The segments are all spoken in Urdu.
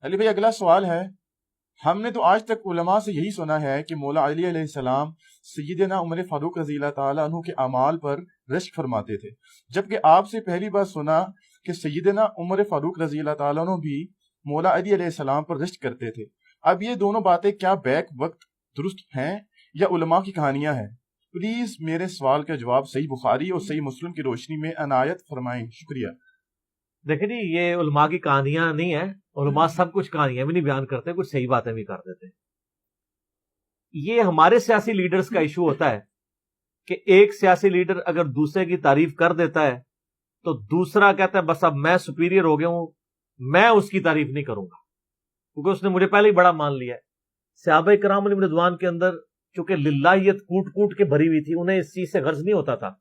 علی بھائی اگلا سوال ہے، ہم نے تو آج تک علماء سے یہی سنا ہے کہ مولا علی علیہ السلام سیدنا عمر فاروق رضی اللہ تعالیٰ عنہ کے اعمال پر رشک فرماتے تھے، جبکہ آپ سے پہلی بار سنا کہ سیدنا عمر فاروق رضی اللہ تعالیٰ عنہ بھی مولا علی علیہ السلام پر رشک کرتے تھے۔ اب یہ دونوں باتیں کیا بیک وقت درست ہیں یا علماء کی کہانیاں ہیں؟ پلیز میرے سوال کا جواب صحیح بخاری اور صحیح مسلم کی روشنی میں عنایت فرمائیں، شکریہ۔ دیکھیں جی، یہ علماء کی کہانیاں نہیں ہیں، علماء سب کچھ کہانیاں بھی نہیں بیان کرتے، کچھ صحیح باتیں بھی کر دیتے۔ یہ ہمارے سیاسی لیڈرز کا ایشو ہوتا ہے کہ ایک سیاسی لیڈر اگر دوسرے کی تعریف کر دیتا ہے تو دوسرا کہتا ہے بس اب میں سپیریئر ہو گیا ہوں، میں اس کی تعریف نہیں کروں گا کیونکہ اس نے مجھے پہلے ہی بڑا مان لیا ہے۔ صحابہ کرام علیہ رضوان کے اندر چونکہ للہیت کوٹ کوٹ کے بھری ہوئی تھی، انہیں اس چیز سے غرض نہیں ہوتا تھا،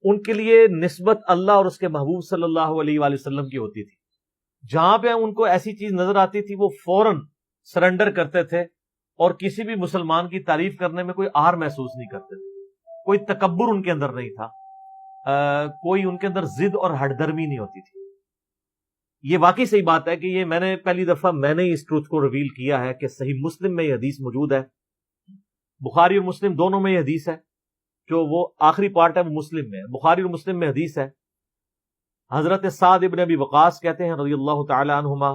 ان کے لیے نسبت اللہ اور اس کے محبوب صلی اللہ علیہ وآلہ وسلم کی ہوتی تھی۔ جہاں پہ ان کو ایسی چیز نظر آتی تھی وہ فوراً سرنڈر کرتے تھے اور کسی بھی مسلمان کی تعریف کرنے میں کوئی آر محسوس نہیں کرتے تھے، کوئی تکبر ان کے اندر نہیں تھا، کوئی ان کے اندر ضد اور ہٹ درمی نہیں ہوتی تھی۔ یہ واقعی صحیح بات ہے کہ یہ میں نے پہلی دفعہ میں نے اس ٹروتھ کو ریویل کیا ہے کہ صحیح مسلم میں یہ حدیث موجود ہے، بخاری اور مسلم دونوں میں یہ حدیث ہے، جو وہ آخری پارٹ ہے وہ مسلم میں ہے، بخاری اور مسلم میں حدیث ہے۔ حضرت سعد ابن ابی وقاص کہتے ہیں رضی اللہ تعالی عنہما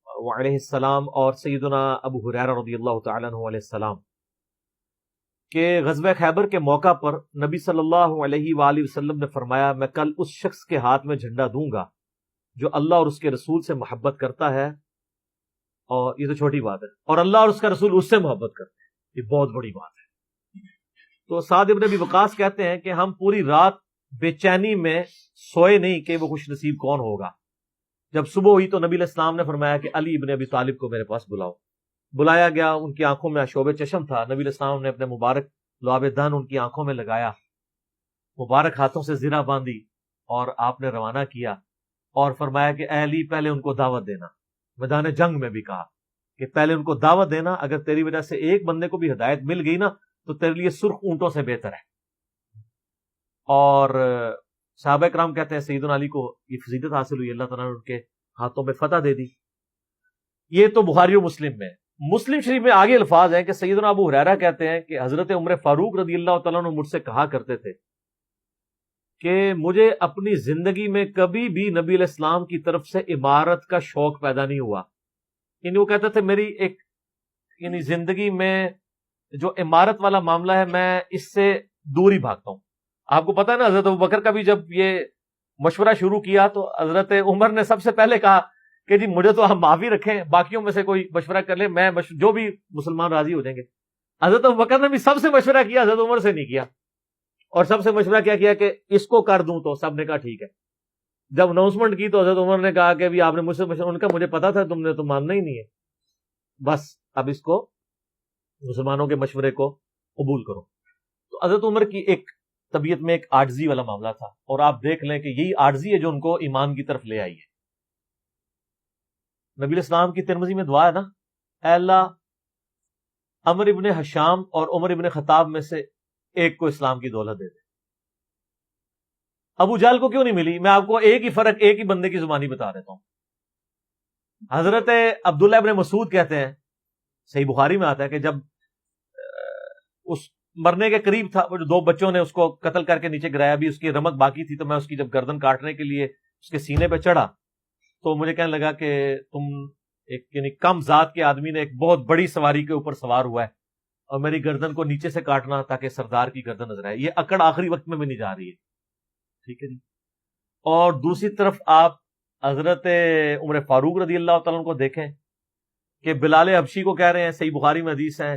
وعلیہ السلام، اور سیدنا ابو ہریرہ رضی اللہ تعالی عنہ علیہ السلام، کہ غزوہ خیبر کے موقع پر نبی صلی اللہ علیہ وآلہ وسلم نے فرمایا میں کل اس شخص کے ہاتھ میں جھنڈا دوں گا جو اللہ اور اس کے رسول سے محبت کرتا ہے، اور یہ تو چھوٹی بات ہے، اور اللہ اور اس کا رسول اس سے محبت کرتے ہیں، یہ بہت بڑی بات ہے۔ تو سعد ابن ابی وقاص کہتے ہیں کہ ہم پوری رات بے چینی میں سوئے نہیں کہ وہ خوش نصیب کون ہوگا۔ جب صبح ہوئی تو نبی علیہ السلام نے فرمایا کہ علی ابن ابی طالب کو میرے پاس بلاؤ۔ بلایا گیا، ان کی آنکھوں میں شوب چشم تھا، نبی علیہ السلام نے اپنے مبارک لعاب دہن ان کی آنکھوں میں لگایا، مبارک ہاتھوں سے زرہ باندھی اور آپ نے روانہ کیا اور فرمایا کہ اے علی پہلے ان کو دعوت دینا۔ میدان جنگ میں بھی کہا کہ پہلے ان کو دعوت دینا، اگر تیری وجہ سے ایک بندے کو بھی ہدایت مل گئی نا تو تیرے لیے سرخ اونٹوں سے بہتر ہے۔ اور صحابہ کرام کہتے ہیں سیدنا علی کو یہ فضیلت حاصل ہوئی، اللہ تعالیٰ نے ان کے ہاتھوں میں فتح دے دی۔ یہ تو بخاری و مسلم میں۔ مسلم شریف میں آگے الفاظ ہیں کہ سیدنا ابو ہریرہ کہتے ہیں کہ حضرت عمر فاروق رضی اللہ تعالیٰ عنہ مجھ سے کہا کرتے تھے کہ مجھے اپنی زندگی میں کبھی بھی نبی علیہ السلام کی طرف سے عمارت کا شوق پیدا نہیں ہوا، یعنی وہ کہتے تھے میری ایک یعنی زندگی میں جو عمارت والا معاملہ ہے میں اس سے دور ہی بھاگتا ہوں۔ آپ کو پتا ہے نا حضرت ابوبکر کا بھی جب یہ مشورہ شروع کیا تو حضرت عمر نے سب سے پہلے کہا کہ جی مجھے تو آپ معافی رکھیں، باقیوں میں سے کوئی مشورہ کر لے، میں جو بھی مسلمان راضی ہو جائیں گے۔ حضرت ابوبکر نے بھی سب سے مشورہ کیا، حضرت عمر سے نہیں کیا، اور سب سے مشورہ کیا کہ اس کو کر دوں، تو سب نے کہا ٹھیک ہے۔ جب اناؤنسمنٹ کی تو حضرت عمر نے کہا کہ بھی آپ نے مجھ سے مشورہ، ان کا مجھے پتا تھا تم نے تو ماننا ہی نہیں ہے، بس اب اس کو مسلمانوں کے مشورے کو قبول کرو۔ تو حضرت عمر کی ایک طبیعت میں ایک عاجزی والا معاملہ تھا، اور آپ دیکھ لیں کہ یہی عاجزی ہے جو ان کو ایمان کی طرف لے آئی ہے۔ نبی علیہ السلام کی ترمذی میں دعا ہے نا، اے اللہ عمر ابن حشام اور عمر ابن خطاب میں سے ایک کو اسلام کی دولت دے دے۔ ابو جہل کو کیوں نہیں ملی؟ میں آپ کو ایک ہی فرق ایک ہی بندے کی زبانی بتا دیتا ہوں۔ حضرت عبداللہ ابن مسعود کہتے ہیں، صحیح بخاری میں آتا ہے کہ جب اس مرنے کے قریب تھا، وہ جو دو بچوں نے اس کو قتل کر کے نیچے گرایا، بھی اس کی رمق باقی تھی، تو میں اس کی جب گردن کاٹنے کے لیے اس کے سینے پہ چڑھا تو مجھے کہنے لگا کہ تم ایک یعنی کم ذات کے آدمی نے ایک بہت بڑی سواری کے اوپر سوار ہوا ہے اور میری گردن کو نیچے سے کاٹنا تاکہ سردار کی گردن نظر آئے۔ یہ اکڑ آخری وقت میں بھی نہیں جا رہی ہے، ٹھیک ہے جی۔ اور دوسری طرف آپ حضرت عمر فاروق رضی اللہ تعالیٰ عنہ کو دیکھیں کہ بلال حبشی کو کہہ رہے ہیں، صحیح بخاری میں حدیث ہے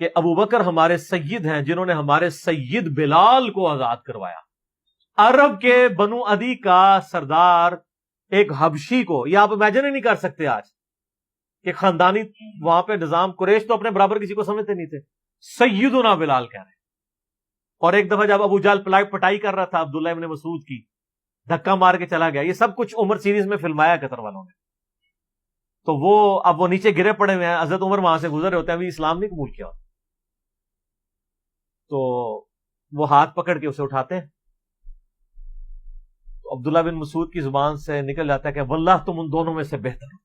کہ ابوبکر ہمارے سید ہیں جنہوں نے ہمارے سید بلال کو آزاد کروایا۔ عرب کے بنو عدی کا سردار ایک حبشی کو، یہ آپ امیجن ہی نہیں کر سکتے آج کہ خاندانی وہاں پہ نظام، قریش تو اپنے برابر کسی کو سمجھتے نہیں تھے، سیدنا بلال کہہ رہے ہیں۔ اور ایک دفعہ جب ابو جہل پٹائی کر رہا تھا عبداللہ ابن مسعود کی، دھکا مار کے چلا گیا۔ یہ سب کچھ عمر سیریز میں فلمایا قطر والوں نے۔ تو وہ اب وہ نیچے گرے پڑے ہوئے ہیں، حضرت عمر وہاں سے گزر رہے ہوتے ہیں، ابھی اسلام نہیں قبول کیا، تو وہ ہاتھ پکڑ کے اسے اٹھاتے ہیں۔ تو عبداللہ بن مسعود کی زبان سے نکل جاتا ہے کہ واللہ تم ان دونوں میں سے بہتر ہو.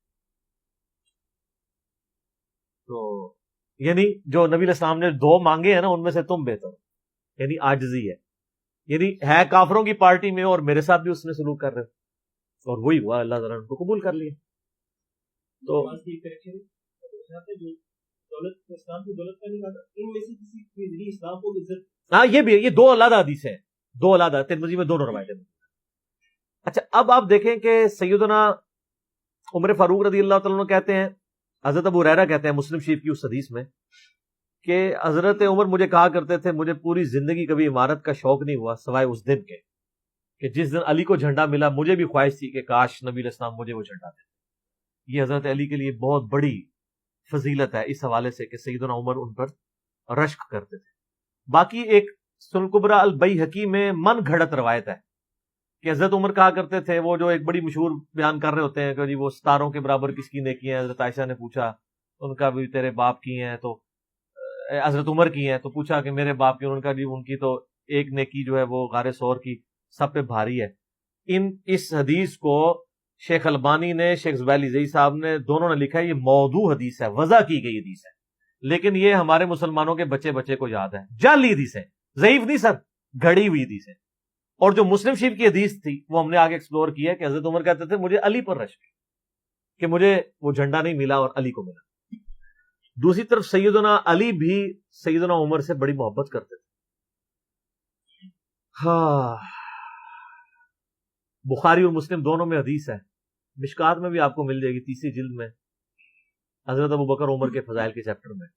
تو یعنی جو نبی علیہ السلام نے 2 مانگے ہیں نا، ان میں سے تم بہتر ہو، یعنی عاجزی ہے. یعنی ہے کافروں کی پارٹی میں اور میرے ساتھ بھی اس نے سلوک کر رہے ہو، اور وہی ہوا، اللہ تعالیٰ نے ان کو قبول کر لیا. تو ہاں یہ 2 علیحدہ حدیث ہیں، 2 علیحدہ، ترمذی میں دونوں روایتیں. اچھا اب آپ دیکھیں کہ سیدنا عمر فاروق رضی اللہ تعالیٰ عنہ کہتے ہیں، حضرت ابو ہریرہ کہتے ہیں مسلم شریف کی اس حدیث میں کہ حضرت عمر مجھے کہا کرتے تھے مجھے پوری زندگی کبھی عمارت کا شوق نہیں ہوا سوائے اس دن کے کہ جس دن علی کو جھنڈا ملا. مجھے بھی خواہش تھی کہ کاش نبی علیہ السلام مجھے وہ جھنڈا دے. یہ حضرت علی کے لیے بہت بڑی فضیلت ہے اس حوالے سے کہ سیدنا عمر ان پر رشک کرتے تھے. باقی ایک سنن کبریٰ البیہقی میں من گھڑت روایت ہے کہ حضرت عمر کہا کرتے تھے، وہ جو ایک بڑی مشہور بیان کر رہے ہوتے ہیں کہ جی وہ ستاروں کے برابر کس کی نیکی ہیں. حضرت عائشہ نے پوچھا ان کا بھی تیرے باپ کی ہیں، تو حضرت عمر کی ہیں، تو پوچھا کہ میرے باپ کی، ان کا بھی ان کی تو ایک نیکی جو ہے وہ غار ثور کی سب پہ بھاری ہے. اس حدیث کو شیخ البانی نے، شیخ زبیلی زئی صاحب نے، دونوں نے لکھا ہے یہ موضوع حدیث ہے، وضع کی گئی حدیث ہے، لیکن یہ ہمارے مسلمانوں کے بچے کو یاد ہے. جعلی حدیث ہے، ضعیف نہیں سر، گھڑی ہوئی حدیث ہے. اور جو مسلم شریف کی حدیث تھی وہ ہم نے آگے ایکسپلور کیا کہ حضرت عمر کہتے تھے مجھے علی پر رشک کہ مجھے وہ جھنڈا نہیں ملا اور علی کو ملا. دوسری طرف سیدنا علی بھی سیدنا عمر سے بڑی محبت کرتے تھے. ہاں، بخاری اور مسلم دونوں میں حدیث ہے، مشکات میں بھی آپ کو مل جائے گی 3 جلد میں، حضرت ابو بکر عمر کے فضائل کے چیپٹر میں.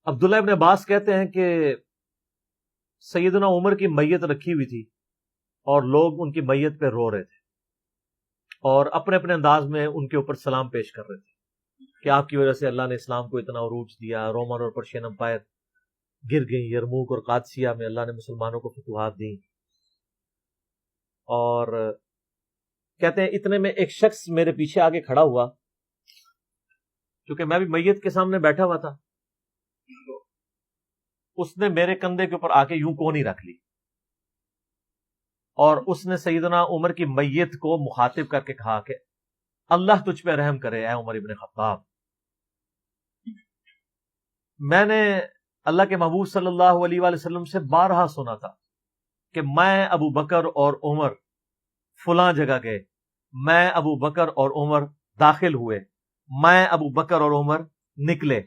عبداللہ ابن عباس کہتے ہیں کہ سیدنا عمر کی میت رکھی ہوئی تھی اور لوگ ان کی میت پہ رو رہے تھے اور اپنے اپنے انداز میں ان کے اوپر سلام پیش کر رہے تھے کہ آپ کی وجہ سے اللہ نے اسلام کو اتنا عروج دیا، رومن اور پرشین امپائر گر گئی، یرموک اور قادسیہ میں اللہ نے مسلمانوں کو فتوحات دی. اور کہتے ہیں اتنے میں ایک شخص میرے پیچھے آگے کھڑا ہوا، کیونکہ میں بھی میت کے سامنے بیٹھا ہوا تھا، اس نے میرے کندھے کے اوپر آ کے یوں کونی رکھ لی اور اس نے سیدنا عمر کی میت کو مخاطب کر کے کہا کہ اللہ تجھ پہ رحم کرے اے عمر ابن خطاب. میں نے اللہ کے محبوب صلی اللہ علیہ وآلہ وسلم سے بارہا سنا تھا کہ میں ابو بکر اور عمر فلاں جگہ گئے، میں ابو بکر اور عمر داخل ہوئے، میں ابو بکر اور عمر نکلے.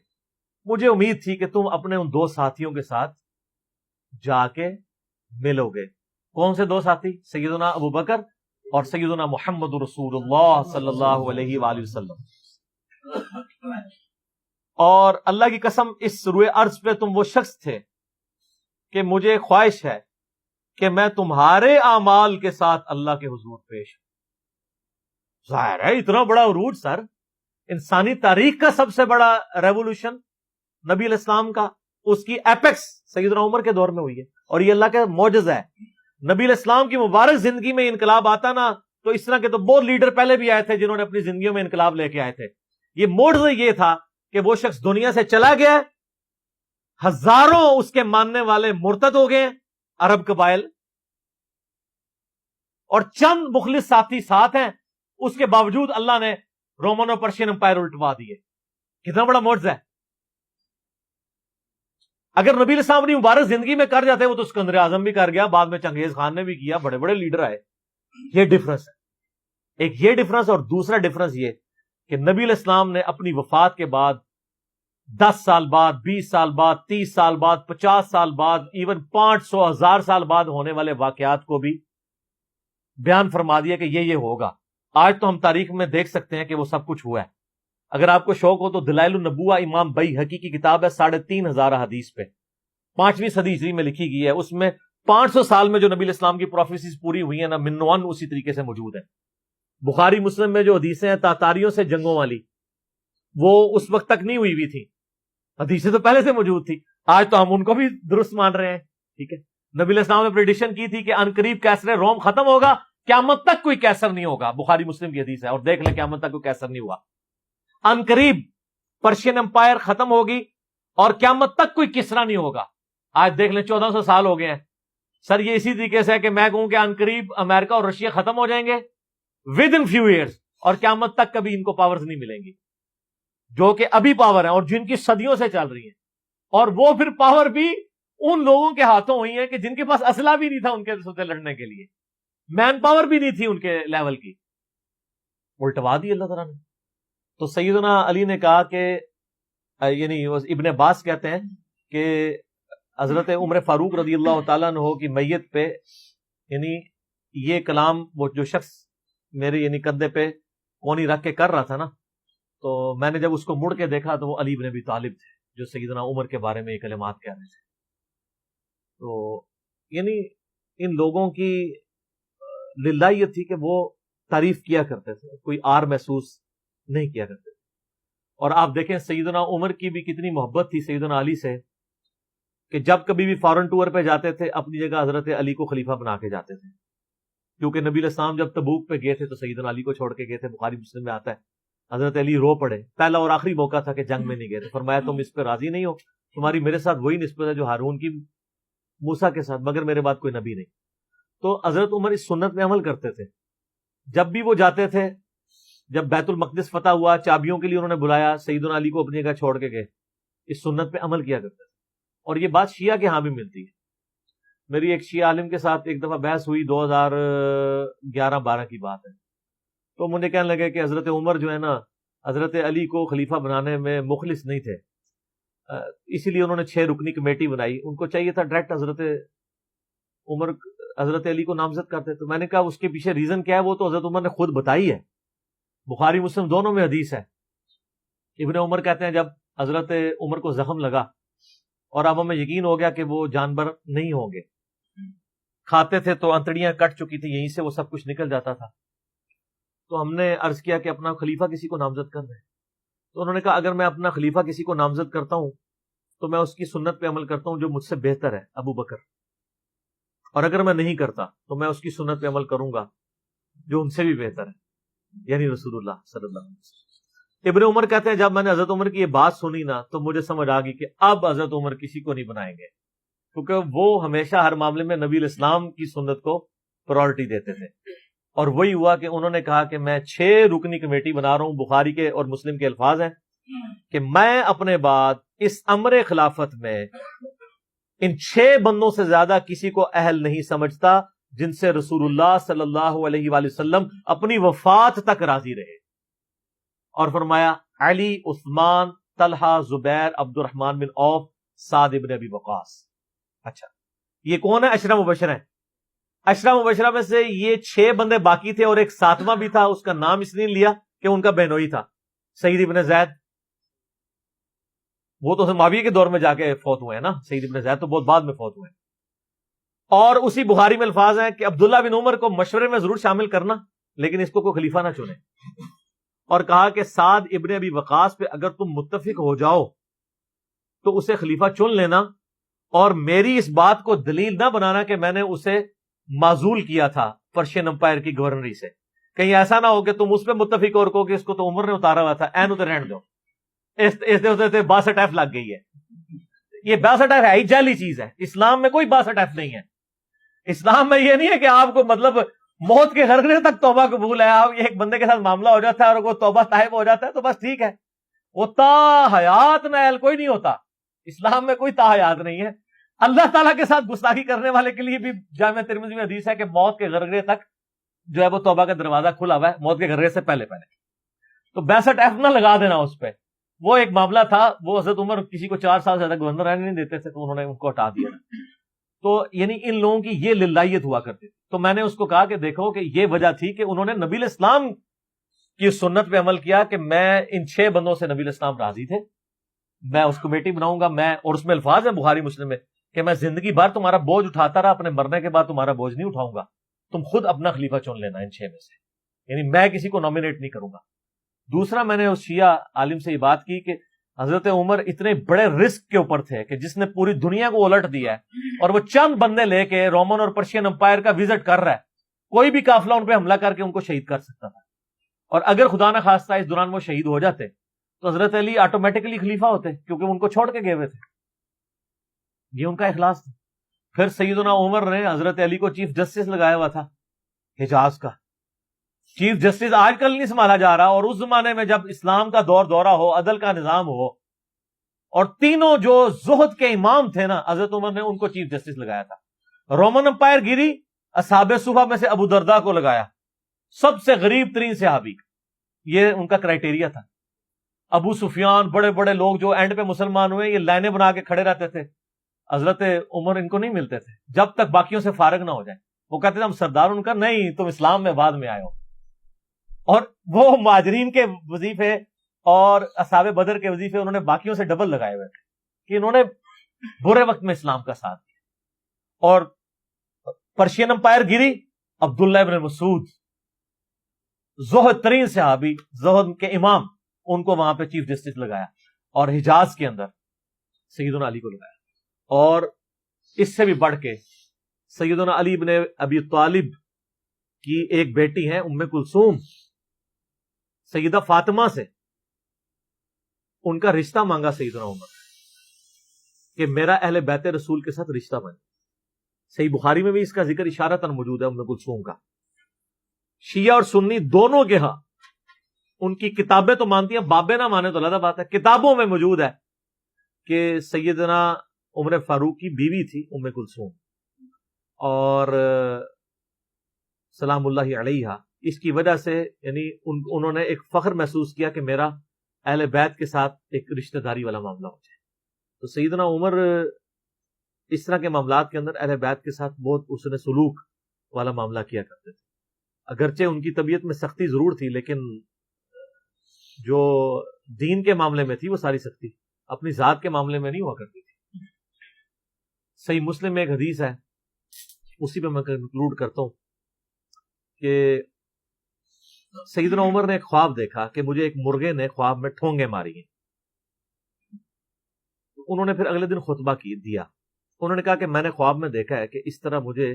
مجھے امید تھی کہ تم اپنے ان 2 ساتھیوں کے ساتھ جا کے ملو گے. کون سے 2 ساتھی؟ سیدنا ابو بکر اور سیدنا محمد رسول اللہ صلی اللہ علیہ وآلہ وسلم. اور اللہ کی قسم اس روئے ارض پہ تم وہ شخص تھے کہ مجھے خواہش ہے کہ میں تمہارے اعمال کے ساتھ اللہ کے حضور پیش ہوں. ظاہر ہے اتنا بڑا عروج سر، انسانی تاریخ کا سب سے بڑا ریولوشن نبی علیہ السلام کا، اس کی ایپیکس سیدنا عمر کے دور میں ہوئی ہے. اور یہ اللہ کا معجزہ ہے. نبی علیہ السلام کی مبارک زندگی میں انقلاب آتا نا تو اس طرح کے تو بہت لیڈر پہلے بھی آئے تھے جنہوں نے اپنی زندگیوں میں انقلاب لے کے آئے تھے. یہ معجزہ یہ تھا کہ وہ شخص دنیا سے چلا گیا، ہزاروں اس کے ماننے والے مرتد ہو گئے عرب قبائل، اور چند مخلص ساتھی ساتھ ہیں، اس کے باوجود اللہ نے رومن اور پرشین امپائر الٹوا دیے. کتنا بڑا معجزہ ہے. اگر نبی علیہ السلام اپنی مبارک زندگی میں کر جاتے، وہ تو اسکندر اعظم بھی کر گیا، بعد میں چنگیز خان نے بھی کیا، بڑے بڑے لیڈر آئے. یہ ڈفرنس ہے. ایک یہ ڈفرنس، اور دوسرا ڈفرنس یہ کہ نبی علیہ السلام نے اپنی وفات کے بعد 10 سال بعد، 20 سال بعد، 30 سال بعد، 50 سال بعد، ایون 500 1000 سال بعد ہونے والے واقعات کو بھی بیان فرما دیا کہ یہ ہوگا. آج تو ہم تاریخ میں دیکھ سکتے ہیں کہ وہ سب کچھ ہوا ہے. اگر آپ کو شوق ہو تو دلائل النبوہ امام بیہقی کی کتاب ہے، 3500 حدیث پہ، 5ویں صدی ہجری میں لکھی گئی ہے. اس میں 500 سال میں جو نبی علیہ السلام کی پروفیسیز پوری ہوئی ہیں نا، منوان اسی طریقے سے موجود ہے. بخاری مسلم میں جو حدیثیں ہیں تاتاریوں سے جنگوں والی، وہ اس وقت تک نہیں ہوئی تھی، حدیثیں تو پہلے سے موجود تھی. آج تو ہم ان کو بھی درست مان رہے ہیں. ٹھیک ہے، نبی علیہ السلام نے پریڈکشن کی تھی کہ عنقریب کیسر روم ختم ہوگا، قیامت تک کوئی کیسر نہیں ہوگا. بخاری مسلم کی حدیث ہے، اور دیکھ لیں قیامت تک کوئی کیسر نہیں ہوا. عنقریب پرشین امپائر ختم ہوگی اور قیامت تک کوئی کسرا نہیں ہوگا. آج دیکھ لیں 1400 سال ہو گئے ہیں، سر یہ اسی طریقے سے ہے کہ میں کہوں کہ ان قریب امریکہ اور رشیا ختم ہو جائیں گے ود ان فیو ایئرس، اور قیامت تک کبھی ان کو پاورز نہیں ملیں گی جو کہ ابھی پاور ہیں اور جن کی صدیوں سے چل رہی ہیں، اور وہ پھر پاور بھی ان لوگوں کے ہاتھوں ہوئی ہیں کہ جن کے پاس اسلحہ بھی نہیں تھا ان کے ساتھ لڑنے کے لیے، مین پاور بھی نہیں تھی ان کے لیول کی، الٹوا دی اللہ تعالیٰ نے۔ تو سیدنا علی نے کہا کہ یعنی ابن عباس کہتے ہیں کہ حضرت عمر فاروق رضی اللہ تعالیٰ عنہ کی میت پہ یعنی یہ کلام وہ جو شخص میرے یعنی کندھے پہ کونی رکھ کے کر رہا تھا نا، تو میں نے جب اس کو مڑ کے دیکھا تو وہ علی بن ابی طالب تھے جو سیدنا عمر کے بارے میں یہ کلمات کہہ رہے تھے۔ تو یعنی ان لوگوں کی للہیت تھی کہ وہ تعریف کیا کرتے تھے، کوئی آر محسوس نہیں کیا کرتے تھے۔ اور آپ دیکھیں سیدنا عمر کی بھی کتنی محبت تھی سیدنا علی سے کہ جب کبھی بھی فارن ٹور پہ جاتے تھے اپنی جگہ حضرت علی کو خلیفہ بنا کے جاتے تھے، کیونکہ نبی علیہ السلام جب تبوک پہ گئے تھے تو سیدنا علی کو چھوڑ کے گئے تھے، بخاری مسلم میں آتا ہے حضرت علی رو پڑے، پہلا اور آخری موقع تھا کہ جنگ میں نہیں گئے تھے، فرمایا تم اس پہ راضی نہیں ہو، تمہاری میرے ساتھ وہی نسبت ہے جو ہارون کی موسیٰ کے ساتھ، مگر میرے بعد کوئی نبی نہیں۔ تو حضرت عمر اس سنت پہ عمل کرتے تھے، جب بھی وہ جاتے تھے، جب بیت المقدس فتح ہوا چابیوں کے لیے انہوں نے بلایا، سیدنا علی کو اپنی جگہ چھوڑ کے گئے، اس سنت پہ عمل کیا کرتے تھے۔ اور یہ بات شیعہ کے ہاں بھی ملتی ہے۔ میری ایک شیعہ عالم کے ساتھ ایک دفعہ بحث ہوئی، 2011-12 کی بات ہے، تو مجھے کہنے لگے کہ حضرت عمر جو ہے نا حضرت علی کو خلیفہ بنانے میں مخلص نہیں تھے، اسی لیے انہوں نے 6 رکنی کمیٹی بنائی، ان کو چاہیے تھا ڈائریکٹ حضرت عمر حضرت علی کو نامزد کرتے۔ تو میں نے کہا اس کے پیچھے ریزن کیا ہے، وہ تو حضرت عمر نے خود بتائی ہے، بخاری مسلم دونوں میں حدیث ہے۔ ابن عمر کہتے ہیں جب حضرت عمر کو زخم لگا اور اب ہمیں یقین ہو گیا کہ وہ جانور نہیں ہوں گے، کھاتے تھے تو انتڑیاں کٹ چکی تھی، یہیں سے وہ سب کچھ نکل جاتا تھا، تو ہم نے عرض کیا کہ اپنا خلیفہ کسی کو نامزد کر دیں۔ تو انہوں نے کہا اگر میں اپنا خلیفہ کسی کو نامزد کرتا ہوں تو میں اس کی سنت پہ عمل کرتا ہوں جو مجھ سے بہتر ہے، ابو بکر، اور اگر میں نہیں کرتا تو میں اس کی سنت پہ عمل کروں گا جو ان سے بھی بہتر ہے، یعنی رسول اللہ صلی اللہ علیہ وسلم۔ ابن عمر کہتے ہیں جب میں نے حضرت عمر کی یہ بات سنی نا تو مجھے سمجھ آ گئی کہ اب حضرت عمر کسی کو نہیں بنائیں گے، کیونکہ وہ ہمیشہ ہر معاملے میں نبی علیہ السلام کی سنت کو پرائورٹی دیتے تھے، اور وہی ہوا کہ انہوں نے کہا کہ میں 6 رکنی کمیٹی بنا رہا ہوں، بخاری کے اور مسلم کے الفاظ ہیں کہ میں اپنے بعد اس امر خلافت میں ان 6 بندوں سے زیادہ کسی کو اہل نہیں سمجھتا جن سے رسول اللہ صلی اللہ علیہ وآلہ وسلم اپنی وفات تک راضی رہے، اور فرمایا علی، عثمان، طلحہ، زبیر، عبد الرحمن بن عوف، سعد ابن ابی وقاص۔ اچھا یہ کون ہے؟ عشرہ مبشرہ ہیں۔ عشرہ مبشرہ میں سے یہ 6 بندے باقی تھے اور ایک 7واں بھی تھا، اس کا نام اس لیے لیا کہ ان کا بہنوئی تھا، سعید ابن زید۔ وہ تو معاویہ کے دور میں جا کے فوت ہوئے ہیں نا، سعید ابن زید تو بہت بعد میں فوت ہوئے ہیں۔ اور اسی بخاری میں الفاظ ہیں کہ عبداللہ بن عمر کو مشورے میں ضرور شامل کرنا لیکن اس کو کوئی خلیفہ نہ چنے، اور کہا کہ سعد ابن ابی وقاص پہ اگر تم متفق ہو جاؤ تو اسے خلیفہ چن لینا، اور میری اس بات کو دلیل نہ بنانا کہ میں نے اسے معزول کیا تھا پرشین امپائر کی گورنری سے، کہیں ایسا نہ ہو کہ تم اس پہ متفق اور کہو کہ اس کو تو عمر نے اتارا ہوا تھا، این اتر رہن دو، اس 62 لگ گئی ہے۔ یہ 62 ہے ہی جعلی چیز ہے، اسلام میں کوئی 62 نہیں ہے۔ اسلام میں یہ نہیں ہے کہ آپ کو مطلب موت کے غرغرے تک توبہ قبول ہے، آپ یہ ایک بندے کے ساتھ معاملہ ہو جاتا ہے اور وہ توبہ طائب ہو جاتا ہے تو بس ٹھیک ہے، وہ تا حیات نائل کوئی نہیں ہوتا۔ اسلام میں کوئی تا حیات نہیں ہے۔ اللہ تعالیٰ کے ساتھ گستاخی کرنے والے کے لیے بھی جامع ترمذی میں حدیث ہے کہ موت کے غرغرے تک جو ہے وہ توبہ کا دروازہ کھلا ہوا ہے، موت کے غرغرے سے پہلے۔ تو 62 نہ لگا دینا اس پہ، وہ ایک معاملہ تھا، وہ حضرت عمر کسی کو 4 سال سے زیادہ گورنر رہنے نہیں دیتے تھے تو انہوں نے ان کو ہٹا دیا۔ تو یعنی ان لوگوں کی یہ للہیت ہوا کرتی تھی۔ تو میں نے اس کو کہا کہ دیکھو کہ یہ وجہ تھی کہ انہوں نے نبی علیہ السلام کی سنت پہ عمل کیا کہ میں ان 6 بندوں سے نبی علیہ السلام راضی تھے، میں اس کمیٹی بناؤں گا، میں، اور اس میں الفاظ ہیں بخاری مسلم میں کہ میں زندگی بھر تمہارا بوجھ اٹھاتا رہا، اپنے مرنے کے بعد تمہارا بوجھ نہیں اٹھاؤں گا، تم خود اپنا خلیفہ چن لینا ان 6 میں سے، یعنی میں کسی کو نامینیٹ نہیں کروں گا۔ دوسرا میں نے اس شیعہ عالم سے یہ بات کی کہ حضرت عمر اتنے بڑے رسک کے اوپر تھے کہ جس نے پوری دنیا کو الٹ دیا ہے، اور وہ چند بندے لے کے رومن اور پرشین امپائر کا وزٹ کر رہا ہے، کوئی بھی قافلہ ان پہ حملہ کر کے ان کو شہید کر سکتا تھا، اور اگر خدا نہ خواستہ اس دوران وہ شہید ہو جاتے تو حضرت علی آٹومیٹکلی خلیفہ ہوتے کیونکہ ان کو چھوڑ کے گئے ہوئے تھے۔ یہ ان کا اخلاص تھا۔ پھر سیدنا عمر نے حضرت علی کو چیف جسٹس لگایا ہوا تھا حجاز کا. چیف جسٹس آج کل نہیں سنبھالا جا رہا، اور اس زمانے میں جب اسلام کا دورہ ہو، عدل کا نظام ہو، اور تینوں جو زہد کے امام تھے نا، حضرت عمر نے ان کو چیف جسٹس لگایا تھا. رومن امپائر گری، اصحاب صفحہ میں سے ابو درداء کو لگایا، سب سے غریب ترین صحابی. یہ ان کا کرائٹیریا تھا. ابو سفیان، بڑے بڑے لوگ جو اینڈ پہ مسلمان ہوئے، یہ لائنیں بنا کے کھڑے رہتے تھے. حضرت عمر ان کو نہیں ملتے تھے جب تک باقیوں سے فارغ نہ ہو جائیں. وہ کہتے تھے ہم سردار، ان کا نہیں، تم اسلام میں بعد میں آئے ہو. اور وہ مہاجرین کے وظیفے اور اصحاب بدر کے وظیفے انہوں نے باقیوں سے ڈبل لگائے ہوئے تھے کہ انہوں نے برے وقت میں اسلام کا ساتھ دیا. اور پرشین امپائر گری، عبداللہ ابن مسعود، زہد ترین صحابی، زہد کے امام، ان کو وہاں پہ چیف جسٹس لگایا. اور حجاز کے اندر سیدنا علی کو لگایا. اور اس سے بھی بڑھ کے سیدنا علی ابن ابی طالب کی ایک بیٹی ہے ام کلثوم، سیدہ فاطمہ سے ان کا رشتہ مانگا سیدنا عمر کہ میرا اہل بیت رسول کے ساتھ رشتہ بنے. صحیح بخاری میں بھی اس کا ذکر اشارتاً موجود ہے ام کلثوم کا. شیعہ اور سنی دونوں کے ہاں ان کی کتابیں تو مانتی ہیں، بابے نہ مانے تو علیحدہ بات ہے. کتابوں میں موجود ہے کہ سیدنا عمر فاروق کی بیوی تھی ام کلثوم، اور سلام اللہ علیہا. اس کی وجہ سے یعنی انہوں نے ایک فخر محسوس کیا کہ میرا اہل بیت کے ساتھ ایک رشتہ داری والا معاملہ ہو جائے. تو سیدنا عمر اس طرح کے معاملات کے اندر اہل بیت کے ساتھ بہت حسن سلوک والا معاملہ کیا کرتے تھے. اگرچہ ان کی طبیعت میں سختی ضرور تھی، لیکن جو دین کے معاملے میں تھی وہ ساری سختی اپنی ذات کے معاملے میں نہیں ہوا کرتی تھی. صحیح مسلم میں ایک حدیث ہے، اسی پہ میں کنکلوڈ کرتا ہوں کہ سیدنا عمر نے ایک خواب دیکھا کہ مجھے ایک مرغے نے خواب میں ٹھونگے ماری ہیں. انہوں نے پھر اگلے دن خطبہ دیا. انہوں نے کہا کہ میں نے خواب میں دیکھا ہے کہ اس طرح مجھے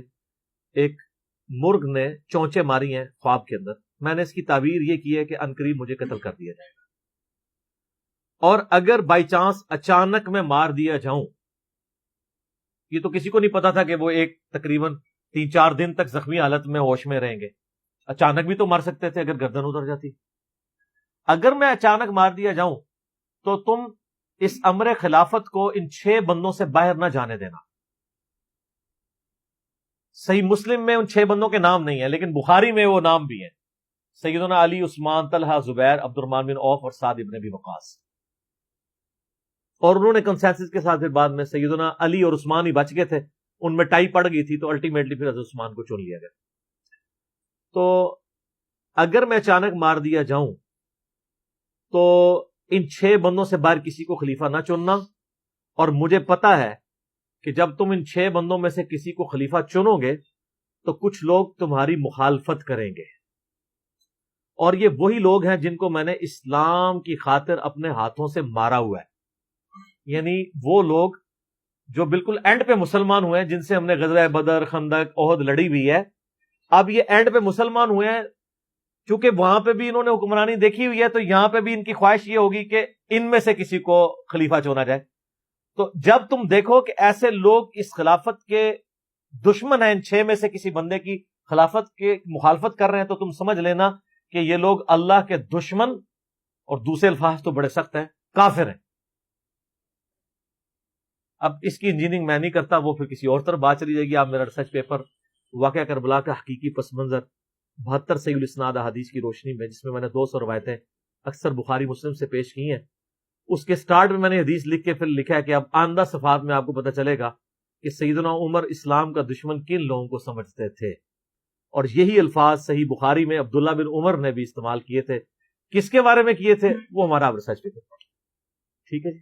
ایک مرغ نے چونچے ماری ہیں خواب کے اندر. میں نے اس کی تعبیر یہ کی ہے کہ عنقریب مجھے قتل کر دیا جائے گا، اور اگر بائی چانس اچانک میں مار دیا جاؤں، یہ تو کسی کو نہیں پتا تھا کہ وہ ایک تقریباً 3-4 دن تک زخمی حالت میں ہوش میں رہیں گے. اچانک بھی تو مر سکتے تھے اگر گردن اتر جاتی. اگر میں اچانک مار دیا جاؤں تو تم اس امر خلافت کو ان 6 بندوں سے باہر نہ جانے دینا. صحیح مسلم میں ان 6 بندوں کے نام نہیں ہیں، لیکن بخاری میں وہ نام بھی ہیں: سیدنا علی، عثمان، طلحہ، زبیر، عبد الرحمن بن عوف اور سعد ابن ابی وقاص. اور انہوں نے کنسنسس کے ساتھ پھر بعد میں سیدنا علی اور عثمان ہی بچ گئے تھے. ان میں ٹائی پڑ گئی تھی تو الٹیمیٹلی پھر حضرت عثمان کو چن لیا گیا. تو اگر میں اچانک مار دیا جاؤں تو ان 6 بندوں سے باہر کسی کو خلیفہ نہ چننا. اور مجھے پتا ہے کہ جب تم ان 6 بندوں میں سے کسی کو خلیفہ چنو گے تو کچھ لوگ تمہاری مخالفت کریں گے، اور یہ وہی لوگ ہیں جن کو میں نے اسلام کی خاطر اپنے ہاتھوں سے مارا ہوا ہے. یعنی وہ لوگ جو بالکل اینڈ پہ مسلمان ہوئے ہیں، جن سے ہم نے غزوہ بدر، خندق، احد لڑی ہوئی ہے. اب یہ اینڈ پہ مسلمان ہوئے ہیں، چونکہ وہاں پہ بھی انہوں نے حکمرانی دیکھی ہوئی ہے، تو یہاں پہ بھی ان کی خواہش یہ ہوگی کہ ان میں سے کسی کو خلیفہ چنا جائے. تو جب تم دیکھو کہ ایسے لوگ اس خلافت کے دشمن ہیں، ان 6 میں سے کسی بندے کی خلافت کے مخالفت کر رہے ہیں، تو تم سمجھ لینا کہ یہ لوگ اللہ کے دشمن، اور دوسرے الفاظ تو بڑے سخت ہیں، کافر ہیں. اب اس کی انجینئرنگ میں نہیں کرتا، وہ پھر کسی اور طرف بات چلی جائے گی. آپ میرا ریسرچ پیپر واقعہ کربلا کا حقیقی پس منظر 72 صحیح الاسناد احادیث کی روشنی میں، جس میں میں نے 200 روایتیں اکثر بخاری مسلم سے پیش کی ہیں، اس کے سٹارٹ میں نے حدیث لکھ کے پھر لکھا ہے کہ اب آئندہ صفحات میں آپ کو پتہ چلے گا کہ سیدنا عمر اسلام کا دشمن کن لوگوں کو سمجھتے تھے. اور یہی الفاظ صحیح بخاری میں عبداللہ بن عمر نے بھی استعمال کیے تھے. کس کے بارے میں کیے تھے وہ ہمارا ریسرچ پیپر. ٹھیک ہے جی.